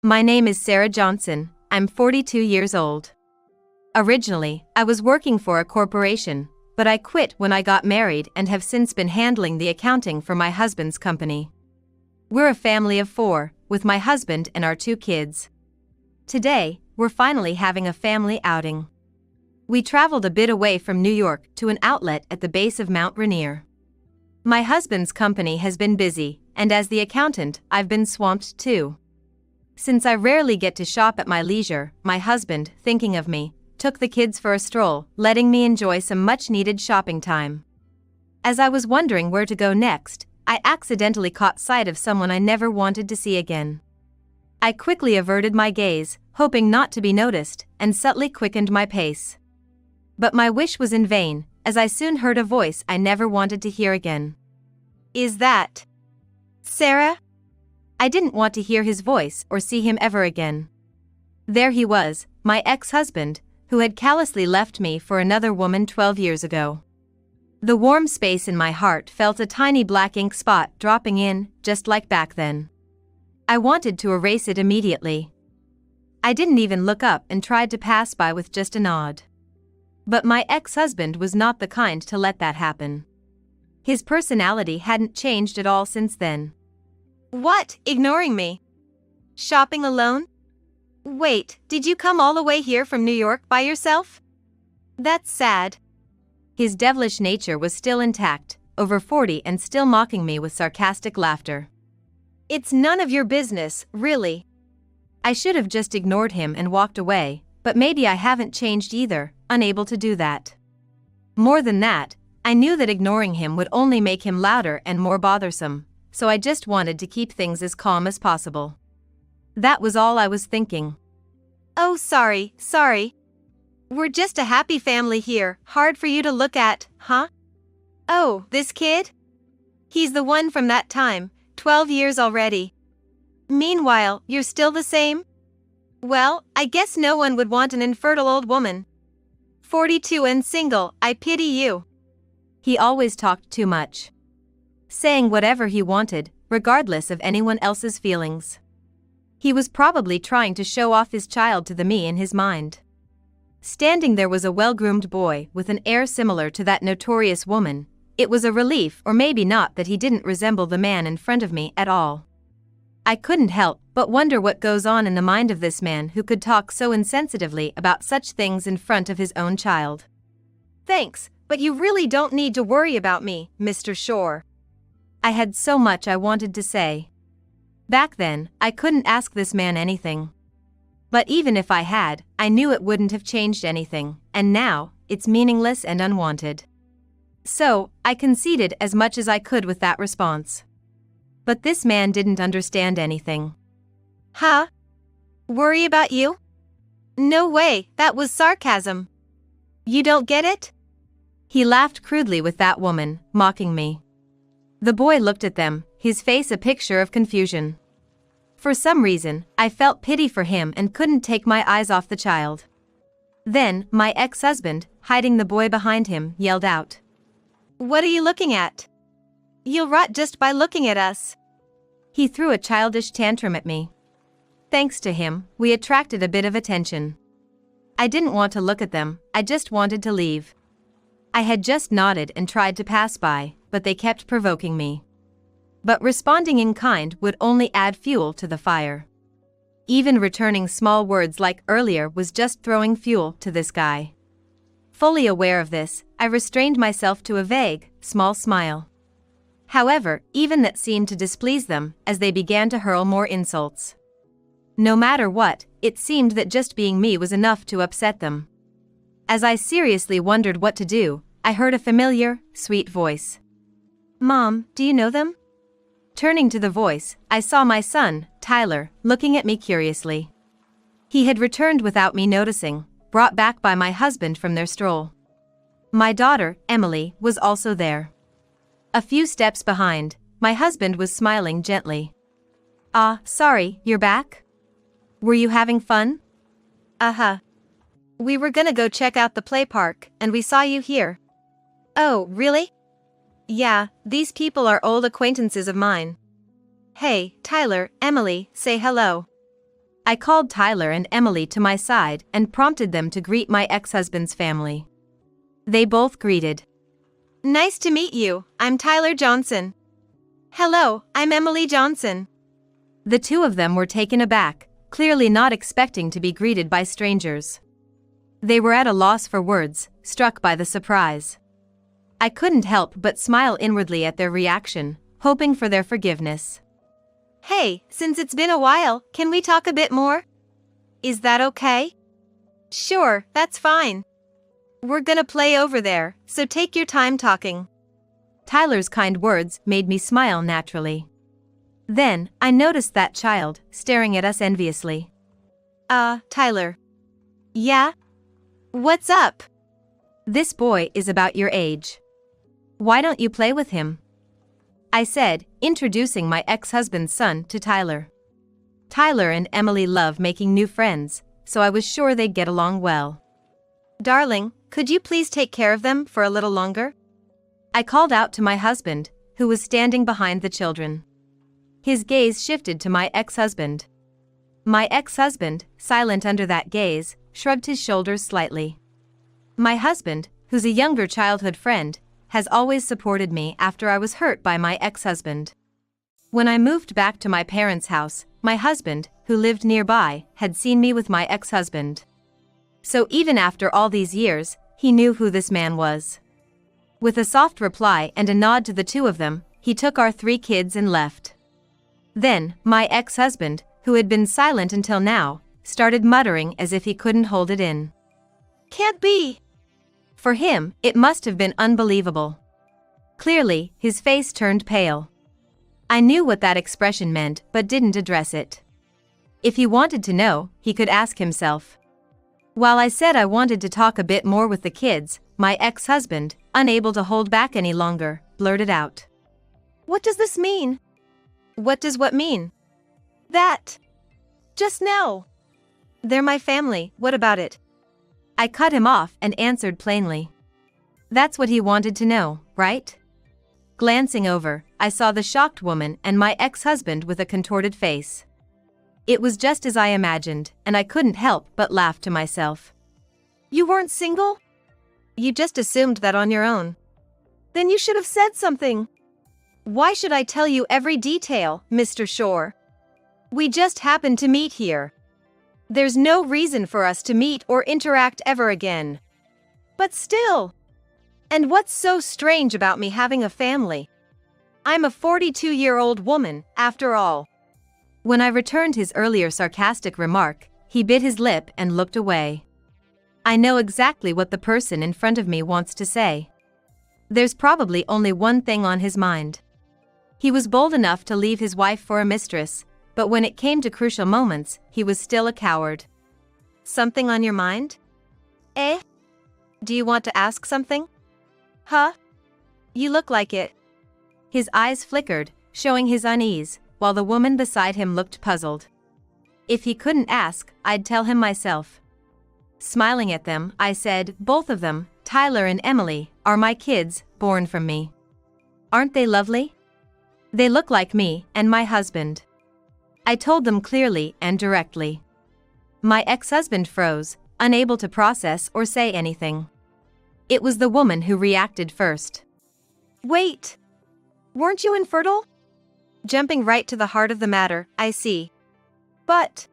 My name is Sarah Johnson. I'm 42 years old. Originally, I was working for a corporation, but I quit when I got married and have since been handling the accounting for my husband's company. We're a family of 4, with my husband and our 2 kids. Today, we're finally having a family outing. We traveled a bit away from New York to an outlet at the base of Mount Rainier. My husband's company has been busy, and as the accountant, I've been swamped too. Since I rarely get to shop at my leisure, my husband, thinking of me, took the kids for a stroll, letting me enjoy some much-needed shopping time. As I was wondering where to go next, I accidentally caught sight of someone I never wanted to see again. I quickly averted my gaze, hoping not to be noticed, and subtly quickened my pace. But my wish was in vain, as I soon heard a voice I never wanted to hear again. "Is that Sarah?" I didn't want to hear his voice or see him ever again. There he was, my ex-husband, who had callously left me for another woman 12 years ago. The warm space in my heart felt a tiny black ink spot dropping in, just like back then. I wanted to erase it immediately. I didn't even look up and tried to pass by with just a nod. But my ex-husband was not the kind to let that happen. His personality hadn't changed at all since then. "What, ignoring me? Shopping alone? Wait, did you come all the way here from New York by yourself? That's sad." His devilish nature was still intact, over 40 and still mocking me with sarcastic laughter. "It's none of your business, really." I should have just ignored him and walked away, but maybe I haven't changed either, unable to do that. More than that, I knew that ignoring him would only make him louder and more bothersome, so I just wanted to keep things as calm as possible. That was all I was thinking. "Oh, sorry. We're just a happy family here, hard for you to look at, huh? Oh, this kid? He's the one from that time, 12 years already. Meanwhile, you're still the same? Well, I guess no one would want an infertile old woman. 42 and single, I pity you." He always talked too much, saying whatever he wanted, regardless of anyone else's feelings. He was probably trying to show off his child to the me in his mind. Standing there was a well-groomed boy with an air similar to that notorious woman. It was a relief, or maybe not, that he didn't resemble the man in front of me at all. I couldn't help but wonder what goes on in the mind of this man who could talk so insensitively about such things in front of his own child. "Thanks, but you really don't need to worry about me, Mr. Shore." I had so much I wanted to say. Back then, I couldn't ask this man anything. But even if I had, I knew it wouldn't have changed anything, and now, it's meaningless and unwanted. So, I conceded as much as I could with that response. But this man didn't understand anything. "Huh? Worry about you? No way, that was sarcasm. You don't get it?" He laughed crudely with that woman, mocking me. The boy looked at them, his face a picture of confusion. For some reason, I felt pity for him and couldn't take my eyes off the child. Then, my ex-husband, hiding the boy behind him, yelled out, "What are you looking at? You'll rot just by looking at us." He threw a childish tantrum at me. Thanks to him, we attracted a bit of attention. I didn't want to look at them, I just wanted to leave. I had just nodded and tried to pass by, but they kept provoking me. But responding in kind would only add fuel to the fire. Even returning small words like earlier was just throwing fuel to this guy. Fully aware of this, I restrained myself to a vague, small smile. However, even that seemed to displease them, as they began to hurl more insults. No matter what, it seemed that just being me was enough to upset them. As I seriously wondered what to do, I heard a familiar, sweet voice. "Mom, do you know them?" Turning to the voice, I saw my son, Tyler, looking at me curiously. He had returned without me noticing, brought back by my husband from their stroll. My daughter, Emily, was also there. A few steps behind, my husband was smiling gently. "Ah, sorry, you're back? Were you having fun?" "Uh-huh. We were gonna go check out the play park, and we saw you here." "Oh, really?" "Yeah, these people are old acquaintances of mine." "Hey, Tyler, Emily, say hello." I called Tyler and Emily to my side and prompted them to greet my ex-husband's family. They both greeted. "Nice to meet you, I'm Tyler Johnson." "Hello, I'm Emily Johnson." The two of them were taken aback, clearly not expecting to be greeted by strangers. They were at a loss for words, struck by the surprise. I couldn't help but smile inwardly at their reaction, hoping for their forgiveness. "Hey, since it's been a while, can we talk a bit more? Is that okay?" "Sure, that's fine. We're gonna play over there, so take your time talking." Tyler's kind words made me smile naturally. Then, I noticed that child, staring at us enviously. Tyler. "Yeah? What's up?" "This boy is about your age. Why don't you play with him?" I said, introducing my ex-husband's son to Tyler. Tyler and Emily love making new friends, so I was sure they'd get along well. "Darling, could you please take care of them for a little longer?" I called out to my husband, who was standing behind the children. His gaze shifted to my ex-husband. My ex-husband, silent under that gaze, shrugged his shoulders slightly. My husband, who's a younger childhood friend, has always supported me after I was hurt by my ex-husband. When I moved back to my parents' house, my husband, who lived nearby, had seen me with my ex-husband. So even after all these years, he knew who this man was. With a soft reply and a nod to the two of them, he took our 3 kids and left. Then, my ex-husband, who had been silent until now, started muttering as if he couldn't hold it in. "Can't be." For him, it must have been unbelievable. Clearly, his face turned pale. I knew what that expression meant but didn't address it. If he wanted to know, he could ask himself. While I said I wanted to talk a bit more with the kids, my ex-husband, unable to hold back any longer, blurted out. "What does this mean?" "What does what mean?" "That. Just now. They're my family, what about it?" I cut him off and answered plainly. That's what he wanted to know, right? Glancing over, I saw the shocked woman and my ex-husband with a contorted face. It was just as I imagined, and I couldn't help but laugh to myself. "You weren't single? You just assumed that on your own. Then you should have said something." "Why should I tell you every detail, Mr. Shore? We just happened to meet here. There's no reason for us to meet or interact ever again." "But still. And what's so strange about me having a family? I'm a 42-year-old woman, after all." When I returned his earlier sarcastic remark, he bit his lip and looked away. I know exactly what the person in front of me wants to say. There's probably only one thing on his mind. He was bold enough to leave his wife for a mistress, but when it came to crucial moments, he was still a coward. "Something on your mind? Eh? Do you want to ask something? Huh? You look like it." His eyes flickered, showing his unease, while the woman beside him looked puzzled. If he couldn't ask, I'd tell him myself. Smiling at them, I said, "Both of them, Tyler and Emily, are my kids, born from me. Aren't they lovely? They look like me and my husband." I told them clearly and directly. My ex-husband froze, unable to process or say anything. It was the woman who reacted first. "Wait! Weren't you infertile?" Jumping right to the heart of the matter, I see. "But..."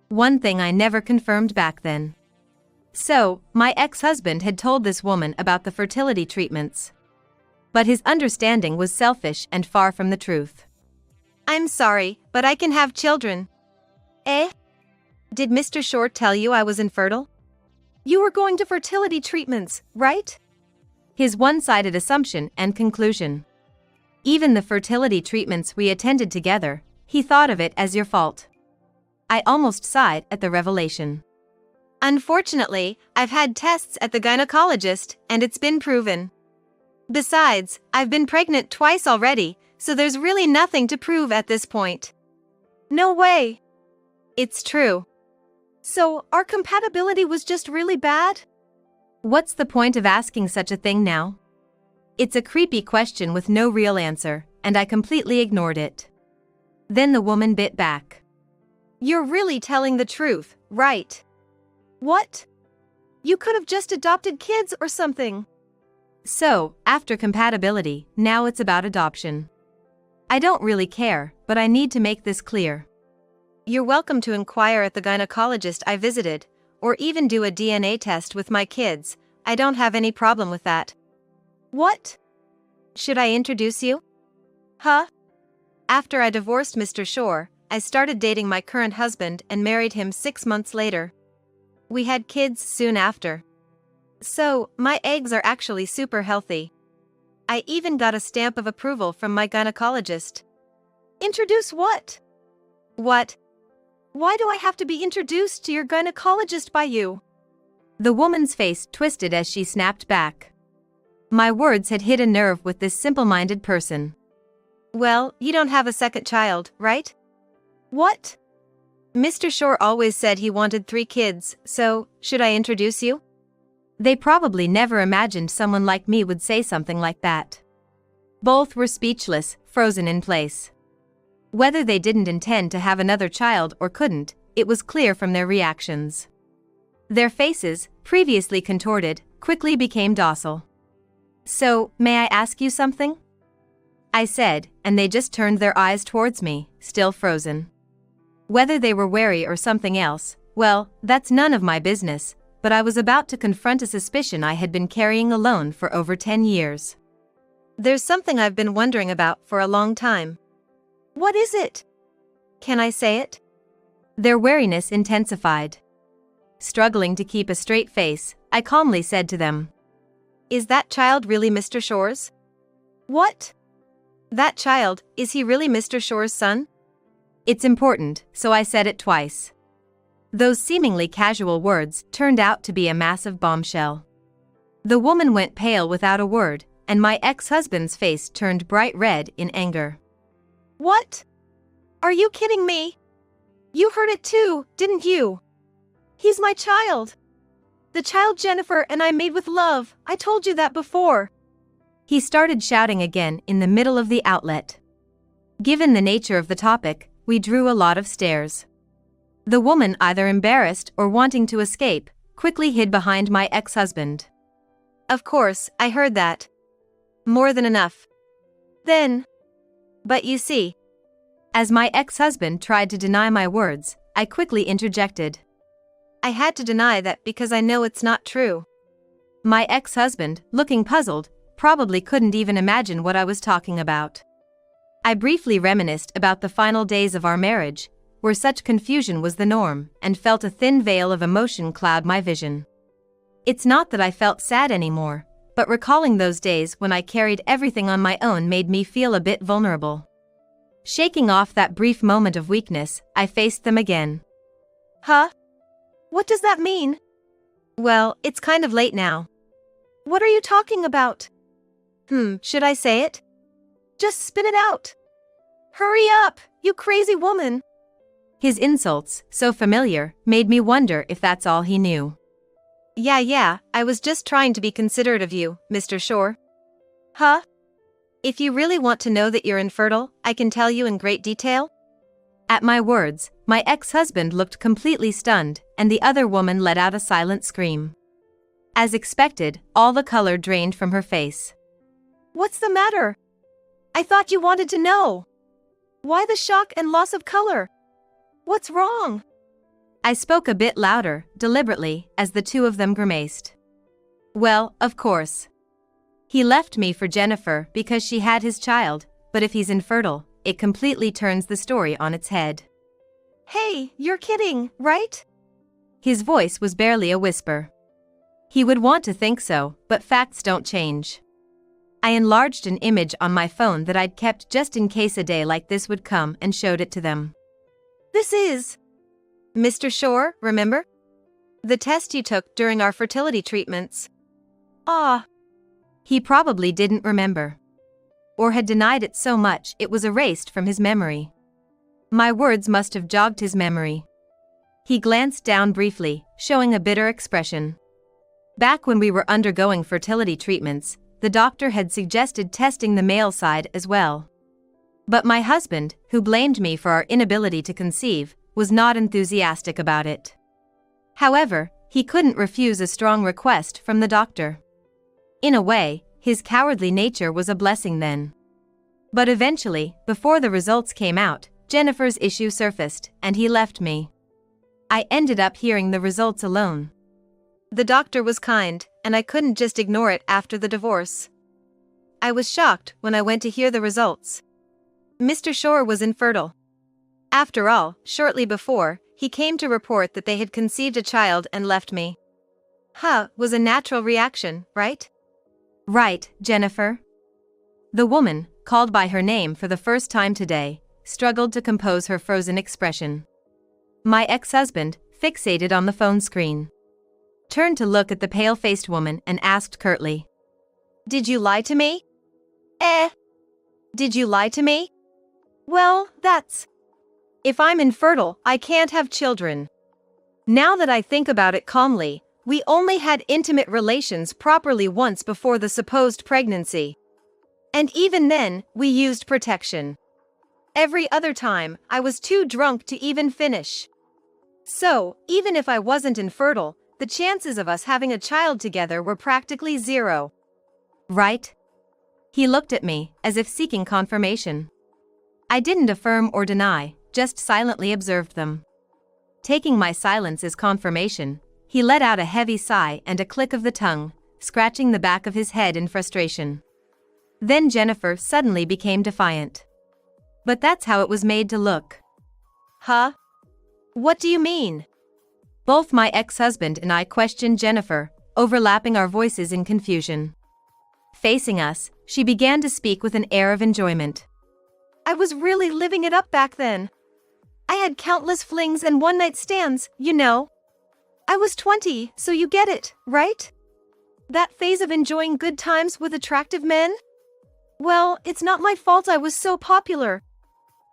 One thing I never confirmed back then. So, my ex-husband had told this woman about the fertility treatments. But his understanding was selfish and far from the truth. "I'm sorry, but I can have children." "Eh? Did Mr. Shore tell you I was infertile?" "You were going to fertility treatments, right?" His one-sided assumption and conclusion. Even the fertility treatments we attended together, he thought of it as your fault. I almost sighed at the revelation. "Unfortunately, I've had tests at the gynecologist, and it's been proven. Besides, I've been pregnant twice already, so there's really nothing to prove at this point." "No way." "It's true." "So, our compatibility was just really bad?" What's the point of asking such a thing now? It's a creepy question with no real answer, and I completely ignored it. Then the woman bit back. You're really telling the truth, right? What? You could have just adopted kids or something. So, after compatibility, now it's about adoption. I don't really care, but I need to make this clear. You're welcome to inquire at the gynecologist I visited, or even do a DNA test with my kids. I don't have any problem with that. What? Should I introduce you? Huh? After I divorced Mr. Shore, I started dating my current husband and married him 6 months later. We had kids soon after. So, my eggs are actually super healthy. I even got a stamp of approval from my gynecologist. Introduce what? What? Why do I have to be introduced to your gynecologist by you? The woman's face twisted as she snapped back. My words had hit a nerve with this simple-minded person. Well, you don't have a second child, right? What? Mr. Shore always said he wanted 3 kids, so, should I introduce you? They probably never imagined someone like me would say something like that. Both were speechless, frozen in place. Whether they didn't intend to have another child or couldn't, it was clear from their reactions. Their faces, previously contorted, quickly became docile. So, may I ask you something? I said, and they just turned their eyes towards me, still frozen. Whether they were wary or something else, well, that's none of my business, but I was about to confront a suspicion I had been carrying alone for over 10 years. There's something I've been wondering about for a long time. What is it? Can I say it? Their wariness intensified. Struggling to keep a straight face, I calmly said to them, "Is that child really Mr. Shore's?" What? That child, is he really Mr. Shore's son? It's important, so I said it twice. Those seemingly casual words turned out to be a massive bombshell. The woman went pale without a word, and my ex-husband's face turned bright red in anger. What? Are you kidding me? You heard it too, didn't you? He's my child. The child Jennifer and I made with love, I told you that before. He started shouting again in the middle of the outlet. Given the nature of the topic, we drew a lot of stares. The woman, either embarrassed or wanting to escape, quickly hid behind my ex-husband. Of course, I heard that. More than enough. Then. But you see. As my ex-husband tried to deny my words, I quickly interjected. I had to deny that because I know it's not true. My ex-husband, looking puzzled, probably couldn't even imagine what I was talking about. I briefly reminisced about the final days of our marriage, where such confusion was the norm, and felt a thin veil of emotion cloud my vision. It's not that I felt sad anymore, but recalling those days when I carried everything on my own made me feel a bit vulnerable. Shaking off that brief moment of weakness, I faced them again. Huh? What does that mean? Well, it's kind of late now. What are you talking about? Should I say it? Just spit it out. Hurry up, you crazy woman. His insults, so familiar, made me wonder if that's all he knew. Yeah, I was just trying to be considerate of you, Mr. Shore. Huh? If you really want to know that you're infertile, I can tell you in great detail. At my words, my ex-husband looked completely stunned, and the other woman let out a silent scream. As expected, all the color drained from her face. What's the matter? I thought you wanted to know. Why the shock and loss of color? What's wrong? I spoke a bit louder, deliberately, as the two of them grimaced. Well, of course. He left me for Jennifer because she had his child, but if he's infertile, it completely turns the story on its head. Hey, you're kidding, right? His voice was barely a whisper. He would want to think so, but facts don't change. I enlarged an image on my phone that I'd kept just in case a day like this would come and showed it to them. This is Mr. Shore, remember? The test you took during our fertility treatments. Ah. He probably didn't remember. Or had denied it so much it was erased from his memory. My words must have jogged his memory. He glanced down briefly, showing a bitter expression. Back when we were undergoing fertility treatments, the doctor had suggested testing the male side as well. But my husband, who blamed me for our inability to conceive, was not enthusiastic about it. However, he couldn't refuse a strong request from the doctor. In a way, his cowardly nature was a blessing then. But eventually, before the results came out, Jennifer's issue surfaced, and he left me. I ended up hearing the results alone. The doctor was kind, and I couldn't just ignore it after the divorce. I was shocked when I went to hear the results. Mr. Shore was infertile. After all, shortly before, he came to report that they had conceived a child and left me. Was a natural reaction, right? Right, Jennifer. The woman, called by her name for the first time today, struggled to compose her frozen expression. My ex-husband, fixated on the phone screen, turned to look at the pale-faced woman and asked curtly, "Did you lie to me?" Did you lie to me? Well, that's... If I'm infertile, I can't have children. Now that I think about it calmly, we only had intimate relations properly once before the supposed pregnancy. And even then, we used protection. Every other time, I was too drunk to even finish. So, even if I wasn't infertile, the chances of us having a child together were practically zero. Right? He looked at me, as if seeking confirmation. I didn't affirm or deny, just silently observed them. Taking my silence as confirmation, he let out a heavy sigh and a click of the tongue, scratching the back of his head in frustration. Then Jennifer suddenly became defiant. But that's how it was made to look. What do you mean? Both my ex-husband and I questioned Jennifer, overlapping our voices in confusion. Facing us, she began to speak with an air of enjoyment. I was really living it up back then. I had countless flings and one-night stands, you know. I was 20, so you get it, right? That phase of enjoying good times with attractive men? Well, it's not my fault I was so popular.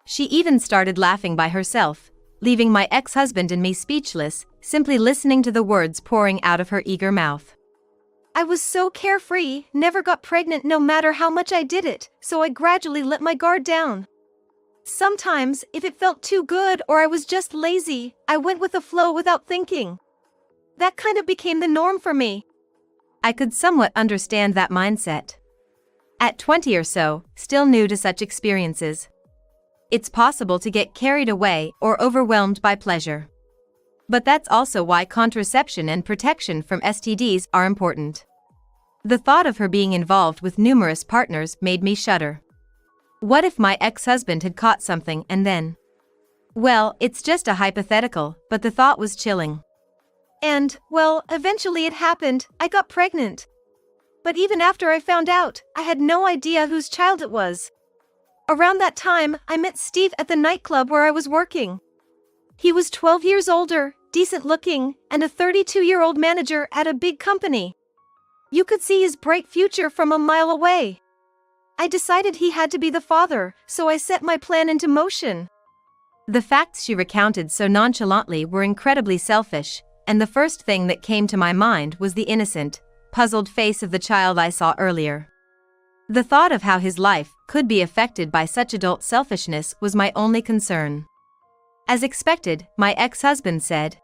She even started laughing by herself, leaving my ex-husband and me speechless, simply listening to the words pouring out of her eager mouth. I was so carefree, never got pregnant no matter how much I did it, so I gradually let my guard down. Sometimes, if it felt too good or I was just lazy, I went with the flow without thinking. That kind of became the norm for me. I could somewhat understand that mindset. At 20 or so, still new to such experiences. It's possible to get carried away or overwhelmed by pleasure. But that's also why contraception and protection from STDs are important. The thought of her being involved with numerous partners made me shudder. What if my ex-husband had caught something and then? Well, it's just a hypothetical, but the thought was chilling. And, well, eventually it happened, I got pregnant. But even after I found out, I had no idea whose child it was. Around that time, I met Steve at the nightclub where I was working. He was 12 years older, decent looking, and a 32-year-old manager at a big company. You could see his bright future from a mile away. I decided he had to be the father, so I set my plan into motion. The facts she recounted so nonchalantly were incredibly selfish, and the first thing that came to my mind was the innocent, puzzled face of the child I saw earlier. The thought of how his life could be affected by such adult selfishness was my only concern. As expected, my ex-husband said,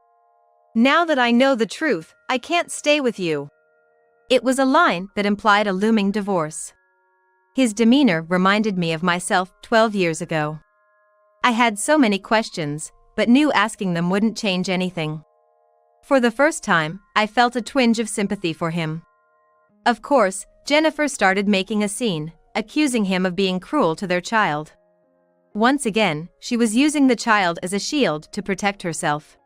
"Now that I know the truth, I can't stay with you." It was a line that implied a looming divorce. His demeanor reminded me of myself 12 years ago. I had so many questions, but knew asking them wouldn't change anything. For the first time, I felt a twinge of sympathy for him. Of course, Jennifer started making a scene, accusing him of being cruel to their child. Once again, she was using the child as a shield to protect herself.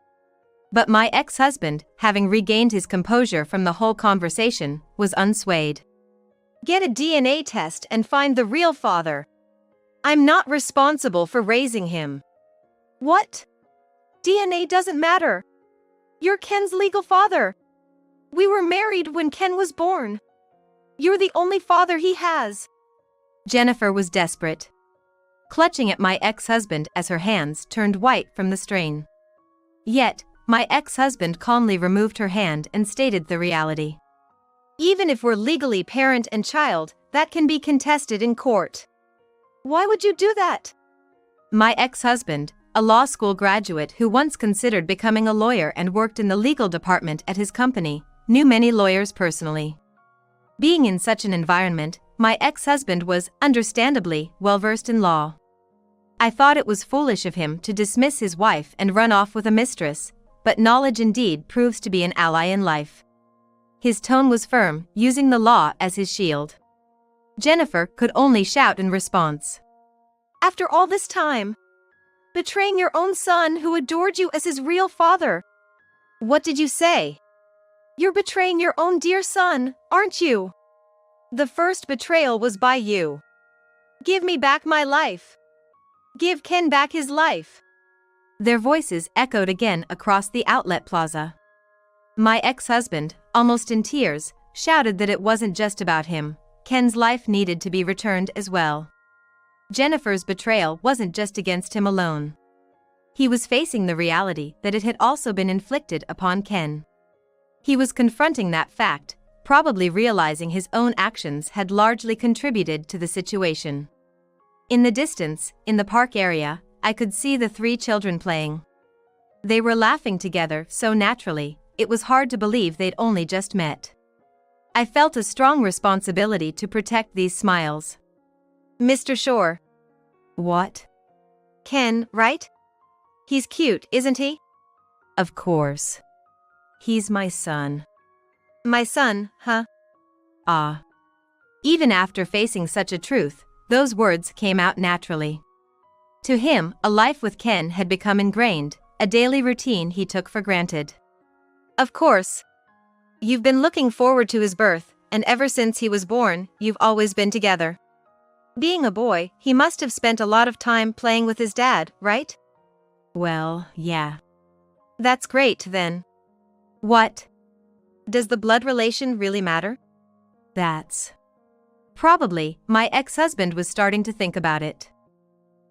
But my ex-husband, having regained his composure from the whole conversation, was unswayed. Get a DNA test and find the real father. I'm not responsible for raising him. What? DNA doesn't matter. You're Ken's legal father. We were married when Ken was born. You're the only father he has. Jennifer was desperate, clutching at my ex-husband as her hands turned white from the strain. Yet, my ex-husband calmly removed her hand and stated the reality. Even if we're legally parent and child, that can be contested in court. Why would you do that? My ex-husband, a law school graduate who once considered becoming a lawyer and worked in the legal department at his company, knew many lawyers personally. Being in such an environment, my ex-husband was, understandably, well-versed in law. I thought it was foolish of him to dismiss his wife and run off with a mistress, but knowledge indeed proves to be an ally in life. His tone was firm, using the law as his shield. Jennifer could only shout in response. After all this time, betraying your own son who adored you as his real father. What did you say? You're betraying your own dear son, aren't you? The first betrayal was by you. Give me back my life. Give Ken back his life. Their voices echoed again across the outlet plaza. My ex-husband, almost in tears, shouted that it wasn't just about him. Ken's life needed to be returned as well. Jennifer's betrayal wasn't just against him alone. He was facing the reality that it had also been inflicted upon Ken. He was confronting that fact, probably realizing his own actions had largely contributed to the situation. In the distance, in the park area, I could see the 3 children playing. They were laughing together so naturally, it was hard to believe they'd only just met. I felt a strong responsibility to protect these smiles. Mr. Shore. What? Ken, right? He's cute, isn't he? Of course. He's my son. My son, huh? Ah. Even after facing such a truth, those words came out naturally. To him, a life with Ken had become ingrained, a daily routine he took for granted. Of course. You've been looking forward to his birth, and ever since he was born, you've always been together. Being a boy, he must have spent a lot of time playing with his dad, right? Well, yeah. That's great, then. What? Does the blood relation really matter? That's... Probably, my ex-husband was starting to think about it.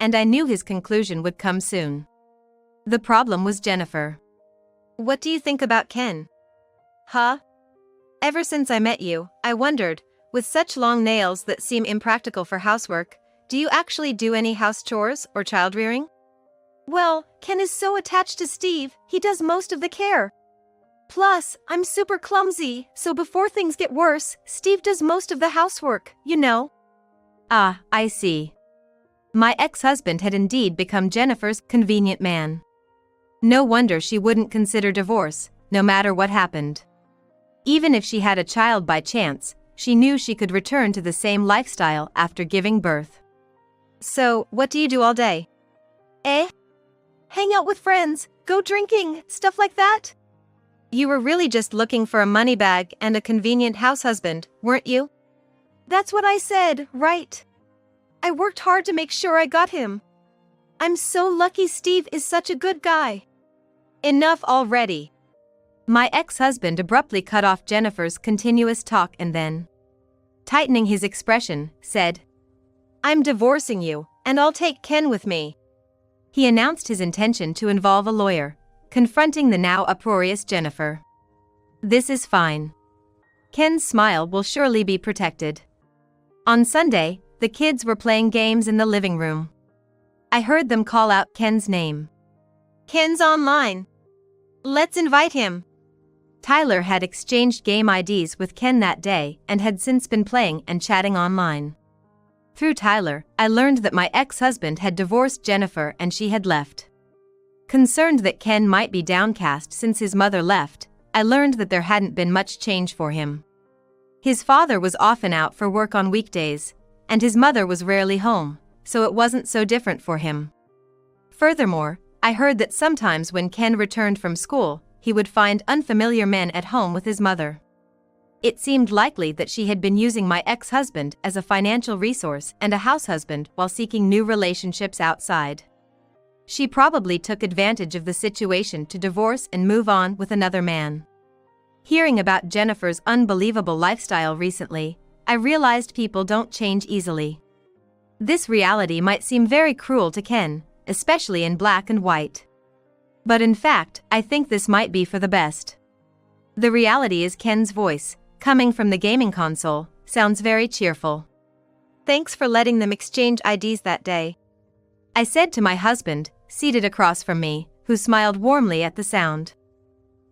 And I knew his conclusion would come soon. The problem was Jennifer. What do you think about Ken? Huh? Ever since I met you, I wondered, with such long nails that seem impractical for housework, do you actually do any house chores or child rearing? Well, Ken is so attached to Steve, he does most of the care. Plus, I'm super clumsy, so before things get worse, Steve does most of the housework, you know. Ah, I see. My ex-husband had indeed become Jennifer's convenient man. No wonder she wouldn't consider divorce, no matter what happened. Even if she had a child by chance, she knew she could return to the same lifestyle after giving birth. So, what do you do all day? Hang out with friends, go drinking, stuff like that? You were really just looking for a money bag and a convenient house husband, weren't you? That's what I said, right? I worked hard to make sure I got him. I'm so lucky Steve is such a good guy. Enough already. My ex-husband abruptly cut off Jennifer's continuous talk and then, tightening his expression, said, I'm divorcing you, and I'll take Ken with me. He announced his intention to involve a lawyer, confronting the now uproarious Jennifer. This is fine. Ken's smile will surely be protected. On Sunday, the kids were playing games in the living room. I heard them call out Ken's name. Ken's online. Let's invite him. Tyler had exchanged game IDs with Ken that day and had since been playing and chatting online. Through Tyler, I learned that my ex-husband had divorced Jennifer and she had left. Concerned that Ken might be downcast since his mother left, I learned that there hadn't been much change for him. His father was often out for work on weekdays, and his mother was rarely home, so it wasn't so different for him. Furthermore, I heard that sometimes when Ken returned from school, he would find unfamiliar men at home with his mother. It seemed likely that she had been using my ex-husband as a financial resource and a house husband while seeking new relationships outside. She probably took advantage of the situation to divorce and move on with another man. Hearing about Jennifer's unbelievable lifestyle recently, I realized people don't change easily. This reality might seem very cruel to Ken, especially in black and white. But in fact, I think this might be for the best. The reality is Ken's voice, coming from the gaming console, sounds very cheerful. Thanks for letting them exchange IDs that day. I said to my husband, seated across from me, who smiled warmly at the sound.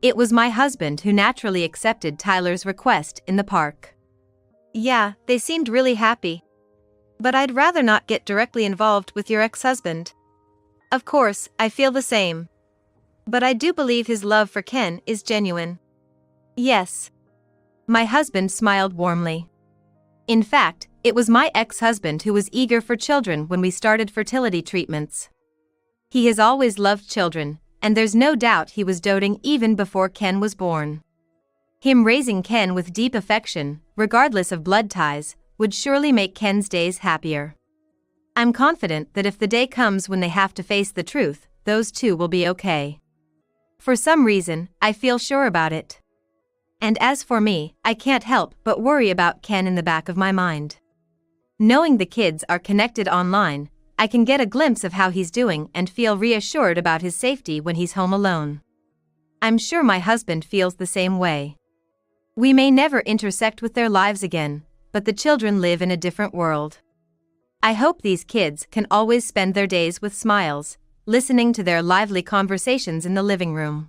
It was my husband who naturally accepted Tyler's request in the park. Yeah, they seemed really happy. But I'd rather not get directly involved with your ex-husband. Of course, I feel the same. But I do believe his love for Ken is genuine. Yes. My husband smiled warmly. In fact, it was my ex-husband who was eager for children when we started fertility treatments. He has always loved children, and there's no doubt he was doting even before Ken was born. Him raising Ken with deep affection, regardless of blood ties, would surely make Ken's days happier. I'm confident that if the day comes when they have to face the truth, those two will be okay. For some reason, I feel sure about it. And as for me, I can't help but worry about Ken in the back of my mind. Knowing the kids are connected online, I can get a glimpse of how he's doing and feel reassured about his safety when he's home alone. I'm sure my husband feels the same way. We may never intersect with their lives again, but the children live in a different world. I hope these kids can always spend their days with smiles, listening to their lively conversations in the living room.